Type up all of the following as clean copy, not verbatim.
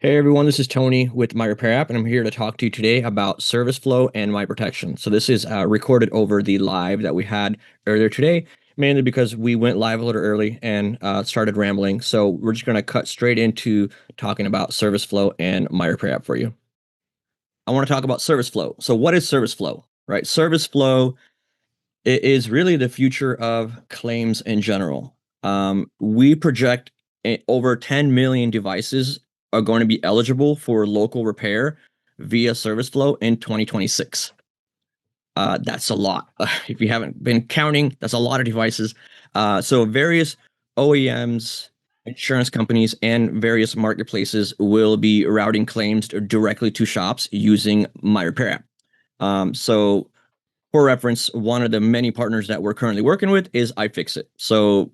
Hey everyone, this is Tony with MyRepairApp, and I'm here to talk to you today about ServiceFlow and MyProtection. So this is recorded over the live that we had earlier today, mainly because we went live a little early and started rambling. So we're just going to cut straight into talking about ServiceFlow and MyRepairApp for you. I want to talk about ServiceFlow. So what is ServiceFlow, right? ServiceFlow is really the future of claims in general. We project over 10 million devices are going to be eligible for local repair via ServiceFlow in 2026. That's a lot. If you haven't been counting, that's a lot of devices. So various OEMs, insurance companies, and various marketplaces will be routing claims directly to shops using MyRepairApp. So for reference, one of the many partners that we're currently working with is iFixit. So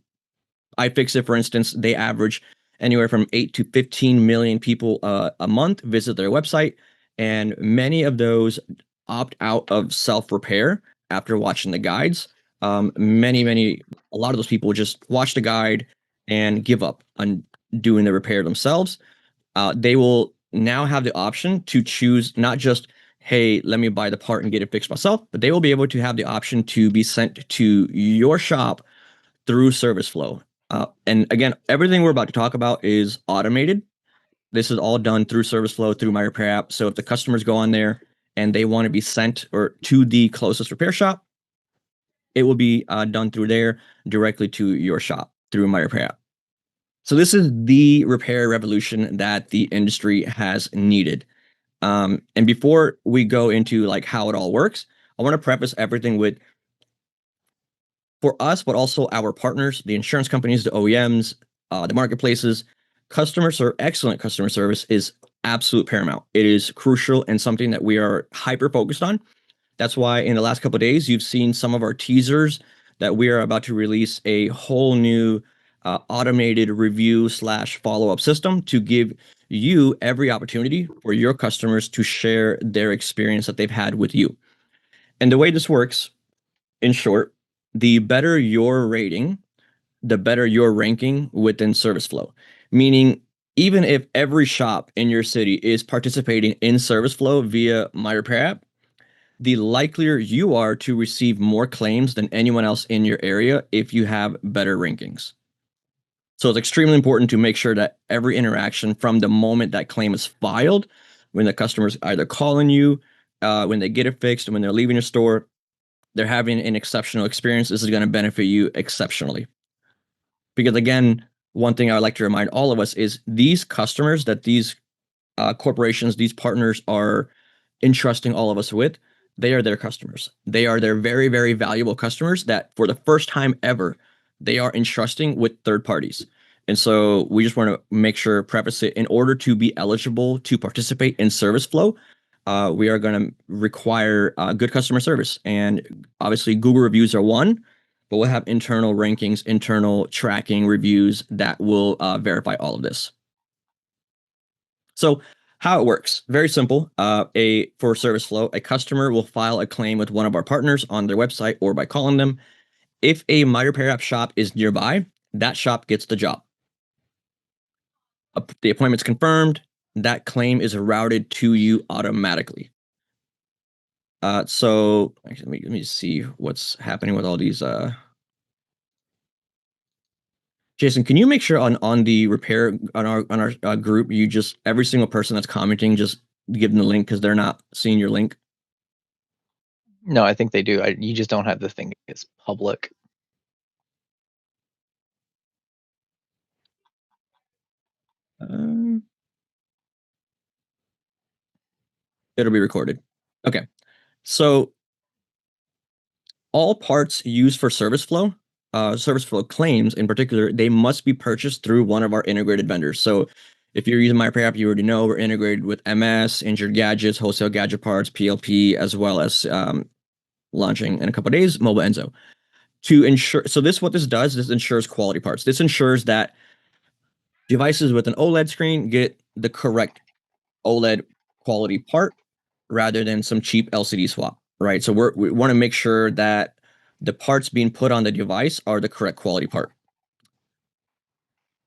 iFixit, for instance, they average anywhere from 8 to 15 million people a month visit their website, and many of those opt out of self-repair after watching the guides. A lot of those people just watch the guide and give up on doing the repair themselves. They will now have the option to choose not just, hey, let me buy the part and get it fixed myself, but they will be able to have the option to be sent to your shop through ServiceFlow. And again, everything we're about to talk about is automated. This is all done through ServiceFlow, through MyRepairApp. So if the customers go on there and they want to be sent or to the closest repair shop, it will be done through there directly to your shop through MyRepairApp. So this is the repair revolution that the industry has needed. And before we go into like how it all works, I want to preface everything with, for us, but also our partners, the insurance companies, the OEMs, the marketplaces, excellent customer service is absolute paramount. It is crucial and something that we are hyper focused on. That's why in the last couple of days, you've seen some of our teasers that we are about to release a whole new automated review / follow-up system to give you every opportunity for your customers to share their experience that they've had with you. And the way this works, in short, the better your rating, the better your ranking within ServiceFlow. Meaning, even if every shop in your city is participating in ServiceFlow via MyRepairApp, the likelier you are to receive more claims than anyone else in your area if you have better rankings. So it's extremely important to make sure that every interaction from the moment that claim is filed, when the customer's either calling you, when they get it fixed, and when they're leaving your store, they're having an exceptional experience. This is going to benefit you exceptionally. Because again, one thing I would like to remind all of us is these customers that these corporations, these partners are entrusting all of us with, they are their customers. They are their very, very valuable customers that for the first time ever, they are entrusting with third parties. And so we just want to make sure, preface it, in order to be eligible to participate in ServiceFlow, we are going to require good customer service. And obviously Google reviews are one, but we'll have internal rankings, internal tracking reviews that will verify all of this. So how it works, very simple. For ServiceFlow, a customer will file a claim with one of our partners on their website or by calling them. If a MyRepairApp shop is nearby, that shop gets the job. The appointment's confirmed, that claim is routed to you automatically. So actually, let me see what's happening with all these. Jason, can you make sure on the repair on our group, you just every single person that's commenting, just give them the link because they're not seeing your link. No, I think they do. You just don't have the thing as public. It'll be recorded. Okay. So all parts used for ServiceFlow claims in particular, they must be purchased through one of our integrated vendors. So if you're using MyRepairApp, you already know we're integrated with MS, Injured Gadgets, Wholesale Gadget Parts, PLP, as well as launching in a couple of days, Mobile Enzo. To ensure, so what this does, this ensures quality parts. This ensures that devices with an OLED screen get the correct OLED quality part rather than some cheap LCD swap, right? So we want to make sure that the parts being put on the device are the correct quality part.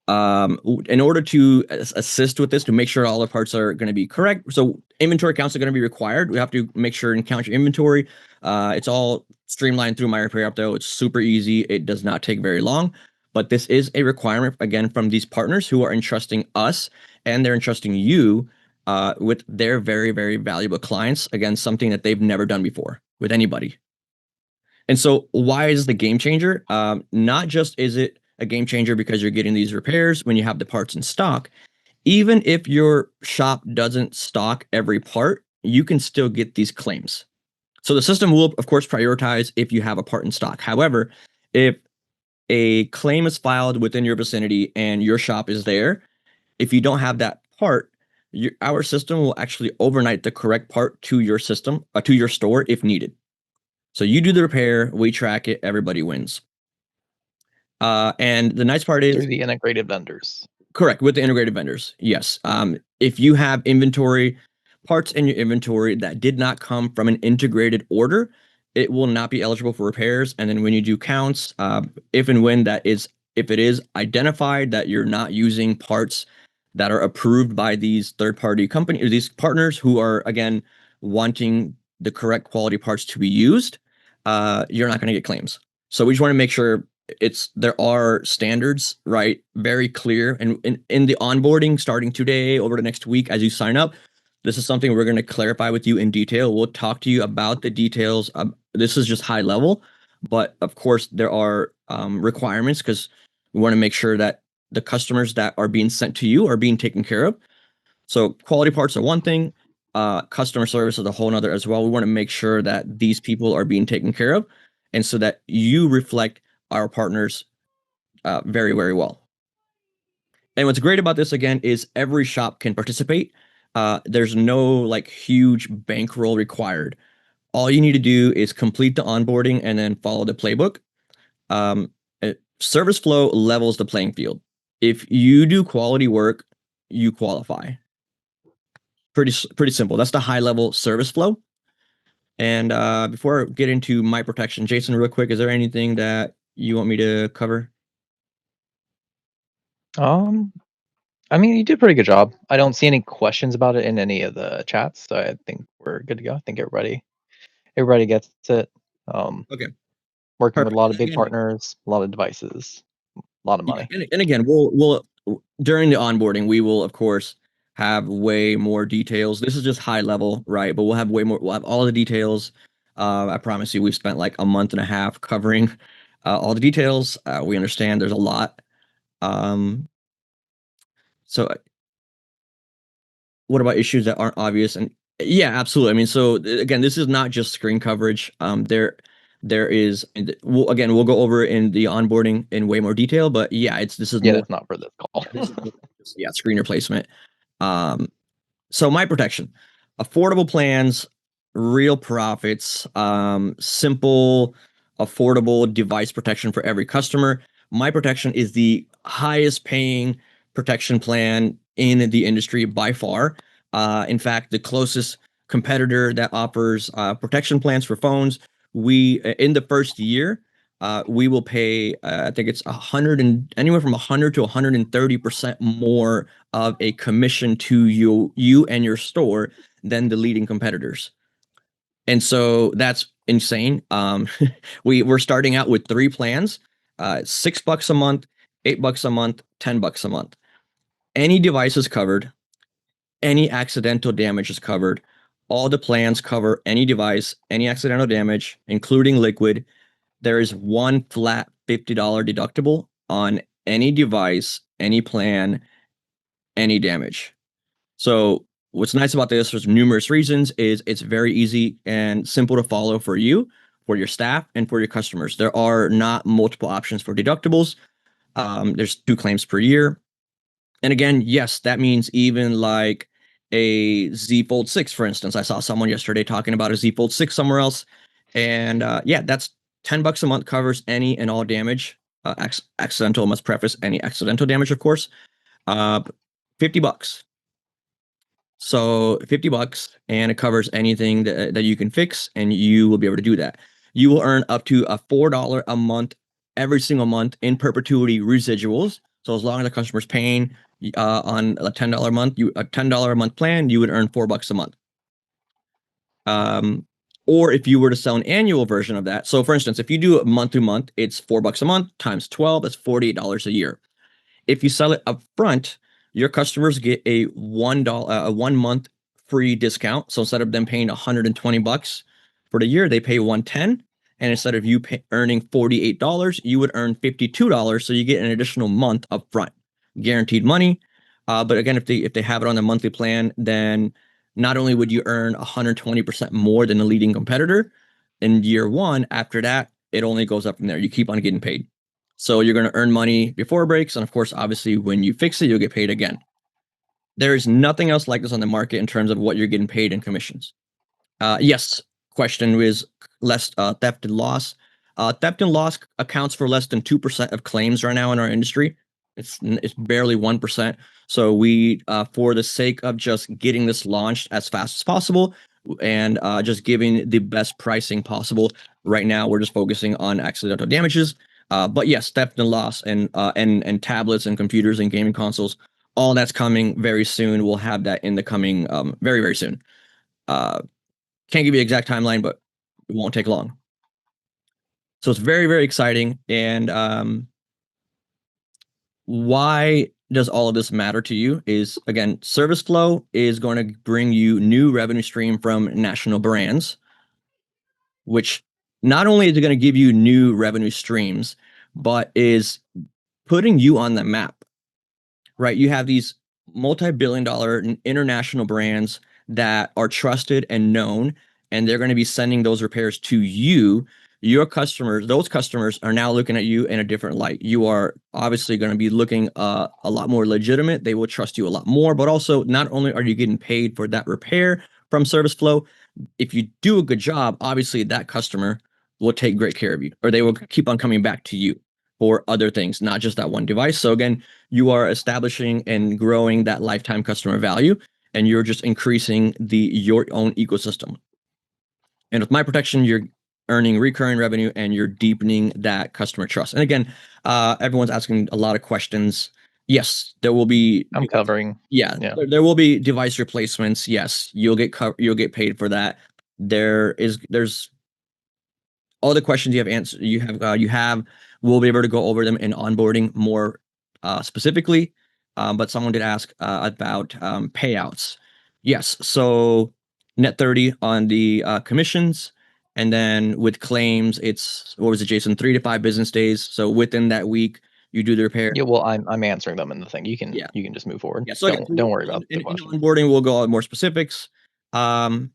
In order to assist with this, to make sure all the parts are going to be correct. So inventory counts are going to be required. We have to make sure and count your inventory. It's all streamlined through MyRepairApp though. It's super easy. It does not take very long, but this is a requirement again from these partners who are entrusting us and they're entrusting you with their very, very valuable clients. Again, something that they've never done before with anybody. And so why is the game changer? Not just is it a game changer because you're getting these repairs when you have the parts in stock, even if your shop doesn't stock every part, you can still get these claims. So the system will, of course, prioritize if you have a part in stock. However, if a claim is filed within your vicinity and your shop is there, if you don't have that part, our system will actually overnight the correct part to your system, to your store if needed. So you do the repair, we track it, everybody wins. And the nice part is through the integrated vendors. Correct, with the integrated vendors. Yes. If you have inventory parts in your inventory that did not come from an integrated order, it will not be eligible for repairs. And then when you do counts, if and when if it is identified that you're not using parts that are approved by these third-party companies, or these partners who are again wanting the correct quality parts to be used, you're not going to get claims. So we just want to make sure there are standards, right? Very clear. And in the onboarding starting today over the next week as you sign up, this is something we're going to clarify with you in detail. We'll talk to you about the details. This is just high level, but of course there are requirements because we want to make sure that the customers that are being sent to you are being taken care of. So quality parts are one thing. Customer service is a whole nother as well. We want to make sure that these people are being taken care of, and so that you reflect our partners very, very well. And what's great about this again is every shop can participate. There's no like huge bankroll required. All you need to do is complete the onboarding and then follow the playbook. ServiceFlow levels the playing field. If you do quality work, you qualify. Pretty simple. That's the high level ServiceFlow. And before I get into MyProtection, Jason, real quick, is there anything that you want me to cover? I mean, you did a pretty good job. I don't see any questions about it in any of the chats, so I think we're good to go. I think everybody gets it. Okay, Working with perfect. a lot And of big again, partners, a lot of devices, a lot of yeah, money. and again, we'll during the onboarding, we will of course have way more details. This is just high level, right? But we'll have way more. We'll have all the details. I promise you, we've spent like a month and a half covering all the details. We understand there's a lot. So what about issues that aren't obvious? And yeah, absolutely. I mean, so again, this is not just screen coverage. There is, we'll go over in the onboarding in way more detail, but yeah, this is Yeah, more. that's not for this call. This is more just, yeah, screen replacement. Um, so MyProtection, affordable plans, real profits, simple, affordable device protection for every customer. MyProtection is the highest paying protection plan in the industry by far. In fact, the closest competitor that offers protection plans for phones, we in the first year, we will pay, I think it's anywhere from 100 to 130% more of a commission to you and your store than the leading competitors. And so that's insane. We're starting out with 3 plans, $6 a month, $8 a month, $10 a month. Any device is covered, any accidental damage is covered. All the plans cover any device, any accidental damage, including liquid. There is one flat $50 deductible on any device, any plan, any damage. So what's nice about this, there's numerous reasons, is it's very easy and simple to follow for you, for your staff, and for your customers. There are not multiple options for deductibles. There's 2 claims per year. And again, yes, that means even like a Z Fold 6, for instance. I saw someone yesterday talking about a Z Fold 6 somewhere else. And yeah, that's $10 a month, covers any and all damage. Accidental, must preface any accidental damage, of course. $50. So $50 and it covers anything that you can fix, and you will be able to do that. You will earn up to a $4 a month every single month in perpetuity residuals, So as long as the customer's paying on a $10 a month, a $10 a month plan, you would earn $4 a month. Or if you were to sell an annual version of that, so for instance, if you do it month to month, it's $4 a month times 12, that's $48 a year. If you sell it up front, your customers get a $1 a 1 month free discount. So instead of them paying $120 for the year, they pay $110. And instead of you earning $48, you would earn $52. So you get an additional month up front, guaranteed money. But again, if they have it on the monthly plan, then not only would you earn 120% more than the leading competitor in year one, after that, it only goes up from there. You keep on getting paid. So you're going to earn money before it breaks. And of course, obviously, when you fix it, you'll get paid again. There is nothing else like this on the market in terms of what you're getting paid in commissions. Yes, question is less theft and loss. Theft and loss accounts for less than 2% of claims right now in our industry. It's barely 1%. So we, for the sake of just getting this launched as fast as possible and just giving the best pricing possible, right now we're just focusing on accidental damages. But yes, theft and loss and tablets and computers and gaming consoles, all that's coming very soon. We'll have that in the coming very, very soon. Can't give you an exact timeline, but it won't take long. So it's very, very exciting. And why does all of this matter to you is, again, ServiceFlow is going to bring you new revenue stream from national brands, which not only is it going to give you new revenue streams, but is putting you on the map, right? You have these multi-billion-dollar international brands that are trusted and known, and they're going to be sending those repairs to you. Your customers, those customers are now looking at you in a different light. You are obviously going to be looking a lot more legitimate. They will trust you a lot more, but also not only are you getting paid for that repair from ServiceFlow, if you do a good job, obviously that customer will take great care of you, or they will keep on coming back to you for other things, not just that one device. So again, you are establishing and growing that lifetime customer value, and you're just increasing your own ecosystem. And with MyProtection, you're earning recurring revenue and you're deepening that customer trust. And again, everyone's asking a lot of questions. Yes, there will be. I'm covering. Yeah, Yeah. there will be device replacements. Yes, you'll get paid for that. There's all the questions you have answered. You have. We'll be able to go over them in onboarding more specifically. But someone did ask about payouts. Yes, so net 30 on the commissions, and then with claims, it's, what was it, Jason? 3 to 5 business days. So within that week, you do the repair. Yeah. Well, I'm answering them in the thing. You can Yeah. just move forward. Yeah. So again, Don't worry about the in question. onboarding, we'll go on more specifics. So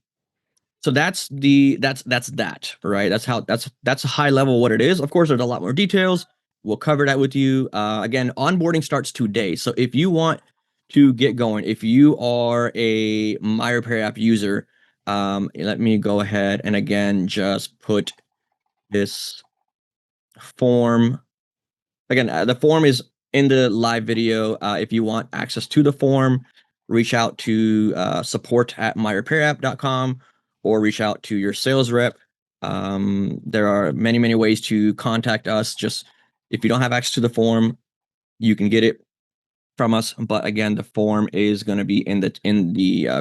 that's that, right? That's a high level what it is. Of course, there's a lot more details. We'll cover that with you. Again, onboarding starts today. So if you want to get going, if you are a MyRepairApp user, let me go ahead and again just put this form. Again, the form is in the live video. If you want access to the form, reach out to support@myrepairapp.com or reach out to your sales rep. There are many, many ways to contact us. Just if you don't have access to the form, you can get it from us. But again, the form is going to be in the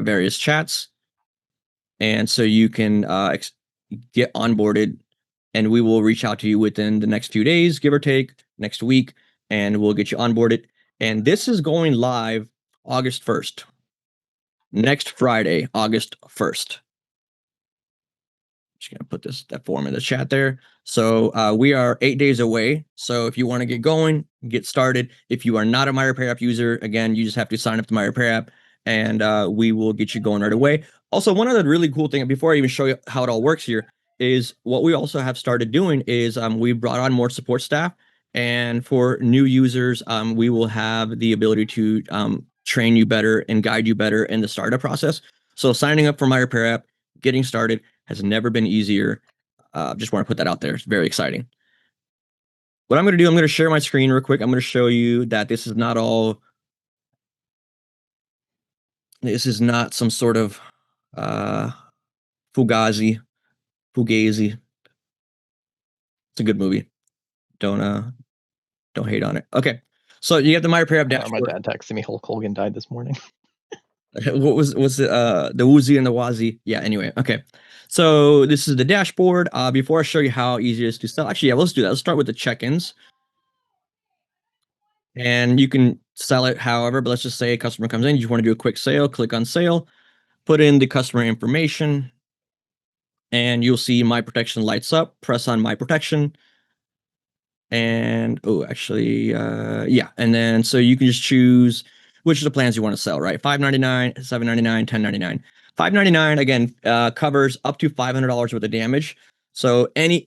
various chats, and so you can get onboarded, and we will reach out to you within the next few days, give or take, next week, and we'll get you onboarded. And this is going live August 1st. Next Friday, August 1st. Just gonna put that form in the chat there. So we are 8 days away. So if you want to get going, get started. If you are not a MyRepairApp user, again, you just have to sign up to MyRepairApp, and we will get you going right away. Also, one other really cool thing, before I even show you how it all works here, is what we also have started doing is we brought on more support staff. And for new users, we will have the ability to train you better and guide you better in the startup process. So signing up for MyRepairApp, getting started, has never been easier. Just want to put that out there. It's very exciting. What I'm going to do, I'm going to share my screen real quick. I'm going to show you that this is not some sort of Fugazi. It's a good movie. Don't hate on it. Okay. So you have the MyRepairApp My dashboard. dad texted me Hulk Hogan died this morning. What's the woozy and the wazzy? Yeah, anyway. Okay. So this is the dashboard. Before I show you how easy it is to sell, actually, yeah, let's do that. Let's start with the check-ins. And you can sell it however, but let's just say a customer comes in, you want to do a quick sale, click on sale, put in the customer information, and you'll see My Protection lights up. Press on My Protection. And actually, yeah. And then so you can just choose which of the plans you want to sell, right? $5.99, $7.99, $10.99. $5.99 again covers up to $500 worth of damage. So any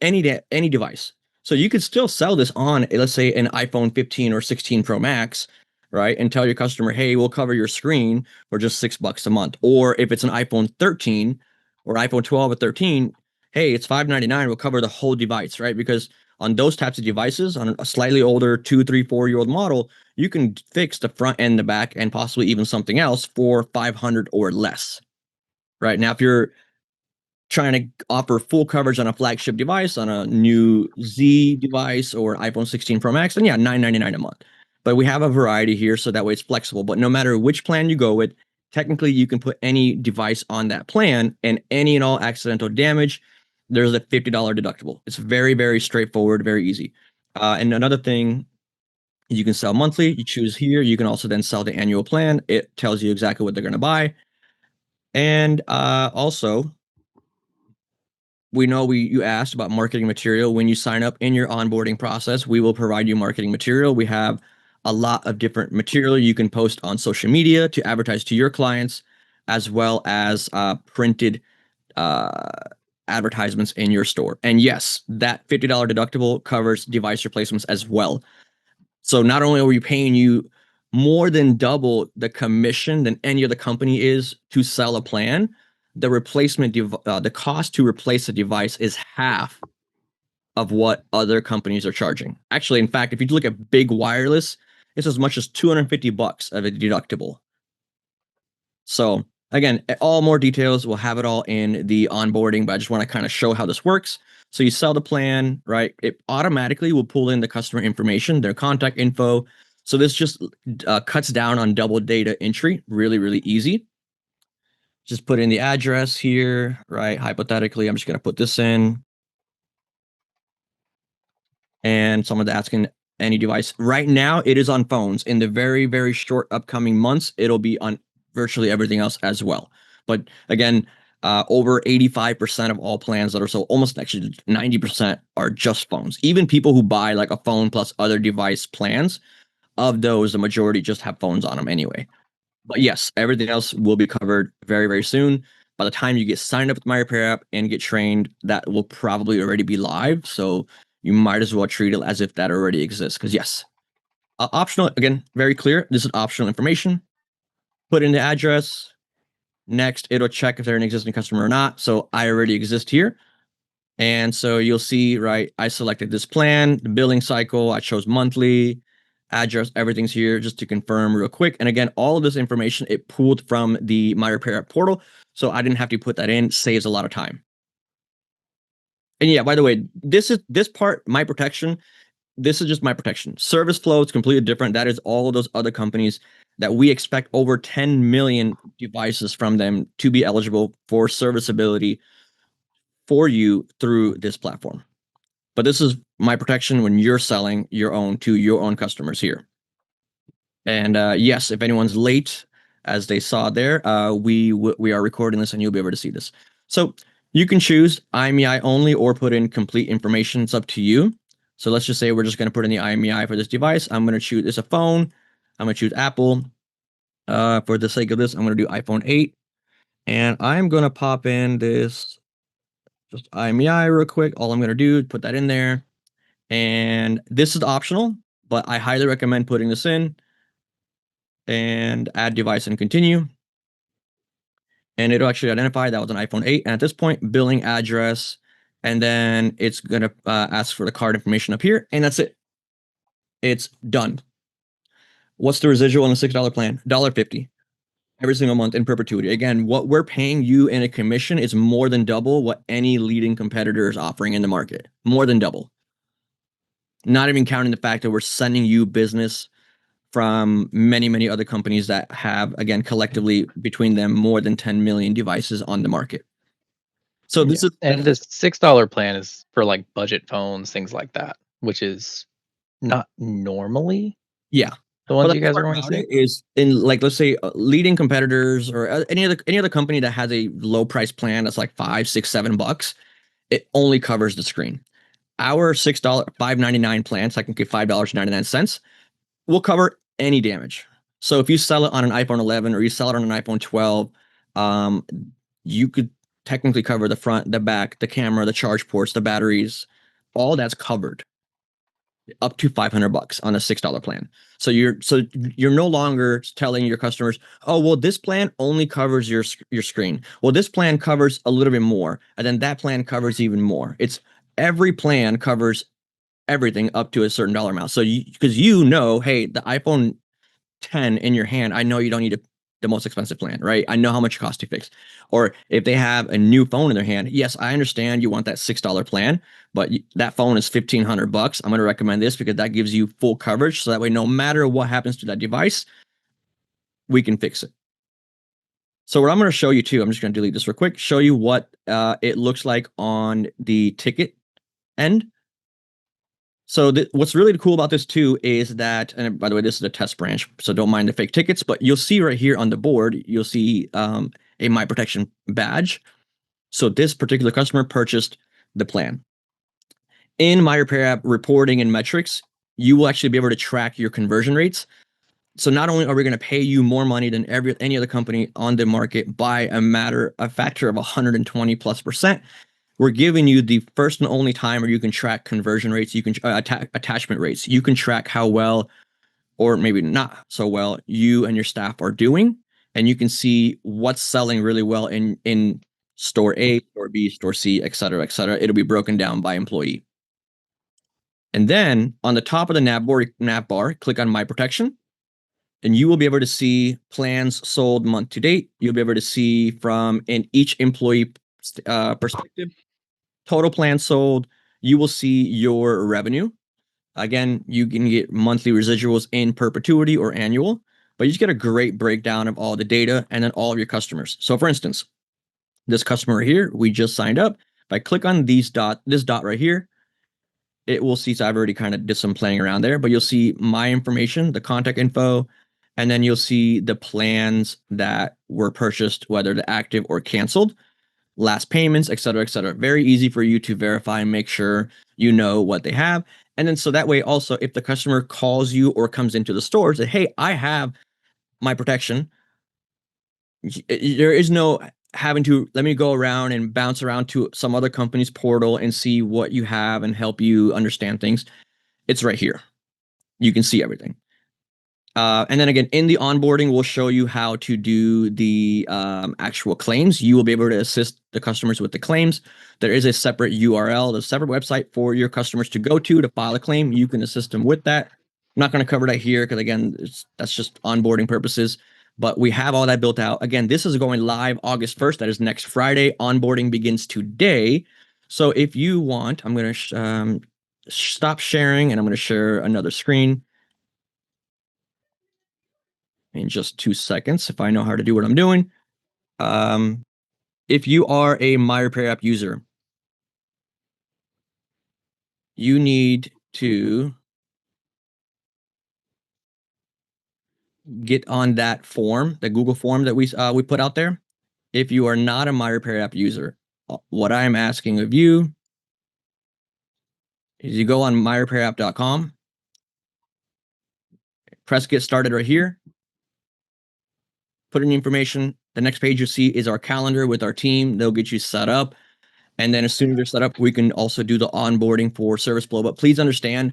device. So you could still sell this on, let's say, an iPhone 15 or 16 Pro Max, right? And tell your customer, hey, we'll cover your screen for just $6 a month. Or if it's an iPhone 13 or iPhone 12 or 13, hey, it's $5.99. We'll cover the whole device, right? Because on those types of devices, on a slightly older 2, 3, 4-year-old model, you can fix the front and the back and possibly even something else for 500 or less. Right now, if you're trying to offer full coverage on a flagship device, on a new Z device or iPhone 16 Pro Max, then yeah, $9.99 a month. But we have a variety here, so that way it's flexible. But no matter which plan you go with, technically you can put any device on that plan, and any and all accidental damage, there's a $50 deductible. It's very, very straightforward, very easy. And another thing, you can sell monthly. You choose here. You can also then sell the annual plan. It tells you exactly what they're going to buy. And also, we know you asked about marketing material. When you sign up in your onboarding process, we will provide you marketing material. We have a lot of different material you can post on social media to advertise to your clients, as well as printed advertisements in your store. And yes, that $50 deductible covers device replacements as well. So not only are we paying you more than double the commission than any other company is to sell a plan, the cost to replace a device is half of what other companies are charging. Actually, in fact, if you look at big wireless, it's as much as $250 of a deductible. So again, all more details, we'll have it all in the onboarding, but I just want to kind of show how this works. So you sell the plan, right? It automatically will pull in the customer information, their contact info. So this just cuts down on double data entry. Really, really easy. Just put in the address here, right? Hypothetically, I'm just going to put this in. And someone's asking any device. Right now, it is on phones. In the very, very short upcoming months, it'll be on virtually everything else as well. But again, over 85% of all plans that are sold, almost actually 90% are just phones. Even people who buy like a phone plus other device plans, of those, the majority just have phones on them anyway. But yes, everything else will be covered very, very soon. By the time you get signed up with MyRepairApp and get trained, that will probably already be live. So you might as well treat it as if that already exists. Because yes, optional, again, very clear. This is optional information. Put in the address. Next, it'll check if they're an existing customer or not. So I already exist here. And so you'll see, right, I selected this plan, the billing cycle, I chose monthly, address, everything's here just to confirm real quick. And again, all of this information, it pulled from the MyRepairApp portal. So I didn't have to put that in, saves a lot of time. And yeah, by the way, this part, My Protection, this is just My Protection. ServiceFlow is completely different. That is all of those other companies that we expect over 10 million devices from them to be eligible for serviceability for you through this platform. But this is My Protection when you're selling your own to your own customers here. And yes, if anyone's late, as they saw there, we are recording this and you'll be able to see this. So you can choose IMEI only or put in complete information. It's up to you. So let's just say we're just going to put in the IMEI for this device. I'm going to choose it's a phone. I'm going to choose Apple. For the sake of this, I'm going to do iPhone 8. And I'm going to pop in this just IMEI real quick. All I'm going to do is put that in there. And this is optional, but I highly recommend putting this in and add device and continue. And it'll actually identify that was an iPhone 8. And at this point, billing address, and then it's going to ask for the card information up here. And that's it. It's done. What's the residual on a $6 plan? $1.50 every single month in perpetuity. Again, what we're paying you in a commission is more than double what any leading competitor is offering in the market. More than double. Not even counting the fact that we're sending you business from many, many other companies that have, again, collectively between them more than 10 million devices on the market. So this is, and this $6 plan is for like budget phones, things like that, which is not normally yeah. the But ones the you best guys are part going to about see. it is in, like, let's say leading competitors or any other company that has a low price plan that's like $5, $6, $7, it only covers the screen. Our $6, $5.99 plan, so I can give $5.99, will cover any damage. So if you sell it on an iPhone 11 or you sell it on an iPhone 12, um, you could technically cover the front, the back, the camera, the charge ports, the batteries, all that's covered up to $500 on a $6 plan. So you're no longer telling your customers, oh, well, this plan only covers your screen. Well, this plan covers a little bit more, and then that plan covers even more. It's every plan covers everything up to a certain dollar amount. So because hey, the iPhone 10 in your hand, I know you don't need the most expensive plan, right? I know how much it costs to fix. Or if they have a new phone in their hand, yes, I understand you want that $6 plan, but that phone is $1,500. I'm going to recommend this because that gives you full coverage. So that way, no matter what happens to that device, we can fix it. So what I'm going to show you too, I'm just going to delete this real quick, show you what it looks like on the ticket end. So what's really cool about this too is that, and by the way, this is a test branch, so don't mind the fake tickets, but you'll see right here on the board, you'll see a MyProtection badge. So this particular customer purchased the plan. In MyRepairApp reporting and metrics, you will actually be able to track your conversion rates. So not only are we going to pay you more money than any other company on the market by a factor of 120+%, we're giving you the first and only time where you can track conversion rates, you can attachment rates, you can track how well or maybe not so well you and your staff are doing, and you can see what's selling really well in store A, store B, store C, et cetera, et cetera. It'll be broken down by employee. And then on the top of the nav bar, click on My Protection, and you will be able to see plans sold month to date. You'll be able to see from in each employee perspective, total plans sold. You will see your revenue. Again, you can get monthly residuals in perpetuity or annual, but you just get a great breakdown of all the data and then all of your customers. So for instance, this customer here, we just signed up. If I click on this dot right here, it will see, so I've already kind of did some playing around there, but you'll see my information, the contact info, and then you'll see the plans that were purchased, whether they're active or canceled, last payments, et cetera, et cetera. Very easy for you to verify and make sure you know what they have. And then so that way also, if the customer calls you or comes into the store, say, hey, I have my protection. There is no having to let me go around and bounce around to some other company's portal and see what you have and help you understand things. It's right here. You can see everything. And then again, in the onboarding, we'll show you how to do the actual claims. You will be able to assist the customers with the claims. There is a separate URL, a separate website for your customers to go to file a claim. You can assist them with that. I'm not going to cover that here because, again, that's just onboarding purposes. But we have all that built out. Again, this is going live August 1st. That is next Friday. Onboarding begins today. So if you want, I'm going to stop sharing and I'm going to share another screen in just 2 seconds if I know how to do what I'm doing. If you are a MyRepairApp user, you need to get on that form, the Google form that we put out there. If you are not a MyRepairApp user, what I'm asking of you is you go on myrepairapp.com, press get started right here, put in information. The next page you see is our calendar with our team. They'll get you set up. And then as soon as you're set up, we can also do the onboarding for ServiceFlow. But please understand,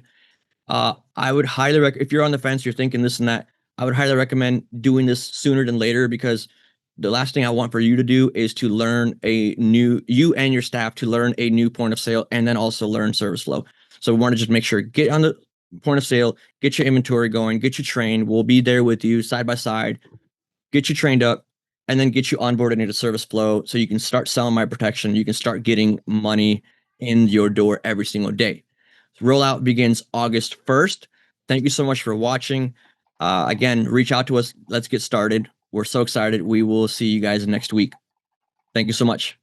I would highly recommend, if you're on the fence, you're thinking this and that, I would highly recommend doing this sooner than later, because the last thing I want for you to do is to learn you and your staff to learn a new point of sale and then also learn ServiceFlow. So we want to just make sure, get on the point of sale, get your inventory going, get you trained. We'll be there with you side by side, get you trained up, and then get you onboarded into ServiceFlow so you can start selling MyProtection. You can start getting money in your door every single day. Rollout begins August 1st. Thank you so much for watching. Again, reach out to us. Let's get started. We're so excited. We will see you guys next week. Thank you so much.